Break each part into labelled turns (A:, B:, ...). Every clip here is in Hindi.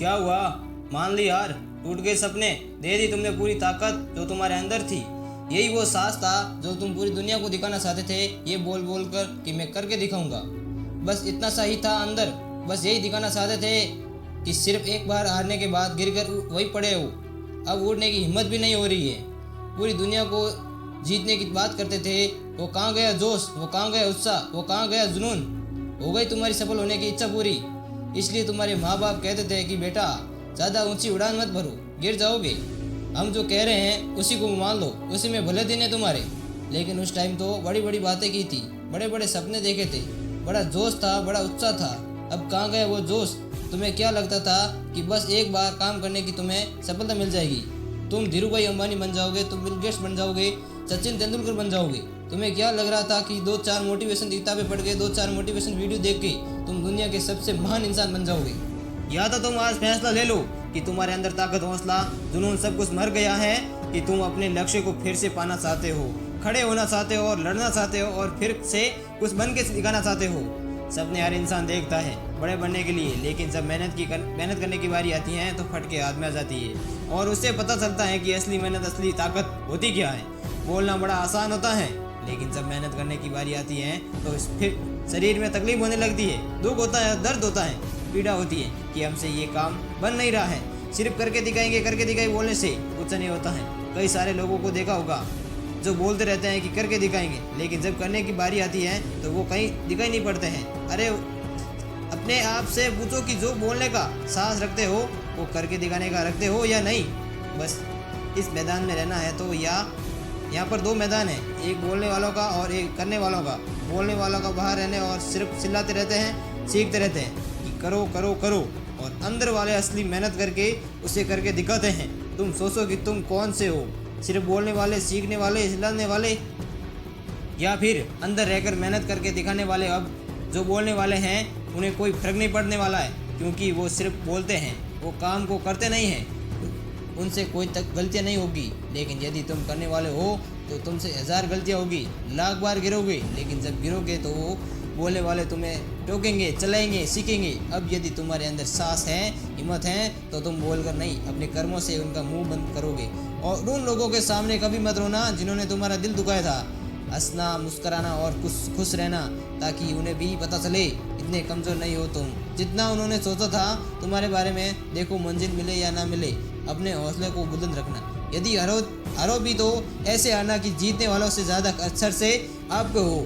A: क्या हुआ? मान ली हार, टूट गए सपने, दे दी तुमने पूरी ताकत जो तुम्हारे अंदर थी। यही वो साहस था जो तुम पूरी दुनिया को दिखाना चाहते थे, ये बोल बोल कर कि मैं करके दिखाऊंगा। बस इतना सा ही था अंदर, बस यही दिखाना चाहते थे कि सिर्फ एक बार हारने के बाद गिर कर वही पड़े हो। अब उड़ने की हिम्मत भी नहीं हो रही है। पूरी दुनिया को जीतने की बात करते थे, वो कहाँ गया जोश, वो कहाँ गया उत्साह, वो कहाँ गया जुनून। हो गई तुम्हारी सफल होने की इच्छा पूरी। इसलिए तुम्हारे माँ बाप कहते थे कि बेटा ज़्यादा ऊंची उड़ान मत भरो, गिर जाओगे। हम जो कह रहे हैं उसी को मान लो, उसी में भले दिन है तुम्हारे। लेकिन उस टाइम तो बड़ी बड़ी बातें की थी, बड़े बड़े सपने देखे थे, बड़ा जोश था, बड़ा उत्साह था। अब कहाँ गया वो जोश? तुम्हें क्या लगता था कि बस एक बार काम करने की तुम्हें सफलता मिल जाएगी, तुम धीरूभाई अंबानी बन जाओगे, तुम बिल गेट्स बन जाओगे, सचिन तेंदुलकर बन जाओगे। तुम्हें क्या लग रहा था कि 2-4 मोटिवेशन किताबें पढ़ के, 2-4 मोटिवेशन वीडियो देख के तुम दुनिया के सबसे महान इंसान बन जाओगे? या तो तुम आज फैसला ले लो कि तुम्हारे अंदर ताकत, हौसला, जुनून सब कुछ मर गया है, कि तुम अपने लक्ष्य को फिर से पाना चाहते हो, खड़े होना चाहते हो और लड़ना चाहते हो और फिर से कुछ बन के दिखाना चाहते हो। सपने हर इंसान देखता है बड़े बनने के लिए, लेकिन जब मेहनत करने की बारी आती है तो फट के हाथ में आ जाती है और उससे पता चलता है कि असली मेहनत, असली ताकत होती क्या है। बोलना बड़ा आसान होता है, लेकिन जब मेहनत करने की बारी आती है तो फिर शरीर में तकलीफ होने लगती है, दुख होता है, दर्द होता है, पीड़ा होती है कि हमसे ये काम बन नहीं रहा है। सिर्फ करके दिखाएंगे बोलने से कुछ नहीं होता है। कई सारे लोगों को देखा होगा जो बोलते रहते हैं कि करके दिखाएंगे, लेकिन जब करने की बारी आती है तो वो कहीं दिखाई नहीं पड़ते हैं। अरे अपने आप से पूछो कि जो बोलने का साहस रखते हो वो करके दिखाने का रखते हो या नहीं। बस इस मैदान में रहना है तो यहाँ पर 2 मैदान हैं, एक बोलने वालों का और एक करने वालों का। बोलने वालों का बाहर रहने और सिर्फ चिल्लाते रहते हैं, सीखते रहते हैं कि करो करो करो, और अंदर वाले असली मेहनत करके उसे करके दिखाते हैं। तुम सोचो कि तुम कौन से हो, सिर्फ बोलने वाले, सीखने वाले, चिल्लाने वाले, या फिर अंदर रहकर मेहनत करके दिखाने वाले। अब जो बोलने वाले हैं उन्हें कोई फर्क नहीं पड़ने वाला है, क्योंकि वो सिर्फ बोलते हैं, वो काम को करते नहीं हैं। उनसे कोई तक गलतियाँ नहीं होगी। लेकिन यदि तुम करने वाले हो तो तुमसे 1000 गलतियाँ होगी, लाख बार गिरोगे, लेकिन जब गिरोगे तो वो बोलने वाले तुम्हें टोकेंगे, चलाएंगे, सीखेंगे। अब यदि तुम्हारे अंदर साहस है, हिम्मत है, तो तुम बोलकर नहीं, अपने कर्मों से उनका मुंह बंद करोगे। और उन लोगों के सामने कभी मत रोना जिन्होंने तुम्हारा दिल दुखाया था। हंसना, मुस्कराना और खुश रहना, ताकि उन्हें भी पता चले इतने कमज़ोर नहीं हो तुम जितना उन्होंने सोचा था तुम्हारे बारे में। देखो, मंजिल मिले या ना मिले, अपने हौसले को बुलंद रखना। यदि हारो भी तो ऐसे हारना कि जीतने वालों से ज़्यादा अक्षर से आपको हो।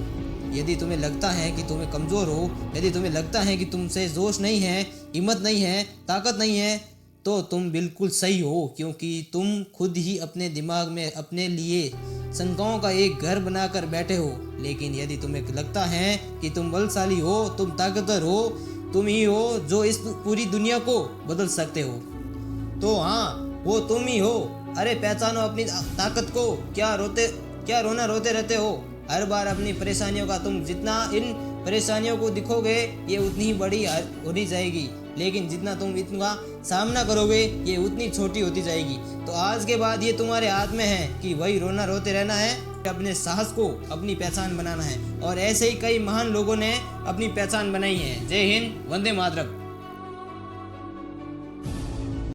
A: यदि तुम्हें लगता है कि तुम्हें कमज़ोर हो, यदि तुम्हें लगता है कि तुमसे जोश नहीं है, हिम्मत नहीं है, ताकत नहीं है, तो तुम बिल्कुल सही हो, क्योंकि तुम खुद ही अपने दिमाग में अपने लिए शंकाओं का एक घर बनाकर बैठे हो। लेकिन यदि तुम्हें लगता है कि तुम बलशाली हो, तुम ताकतवर हो, तुम ही हो जो इस पूरी दुनिया को बदल सकते हो, तो हाँ, वो तुम ही हो। अरे पहचानो अपनी ताकत को। क्या रोना रोते रहते हो हर बार अपनी परेशानियों का? तुम जितना इन परेशानियों को दिखोगे ये उतनी ही बड़ी होती जाएगी, लेकिन जितना तुम इनका सामना करोगे ये उतनी छोटी होती जाएगी। तो आज के बाद ये तुम्हारे हाथ में है कि वही रोना रोते रहना है, अपने साहस को अपनी पहचान बनाना है। और ऐसे ही कई महान लोगों ने अपनी पहचान बनाई है। जय हिंद, वंदे मातरम।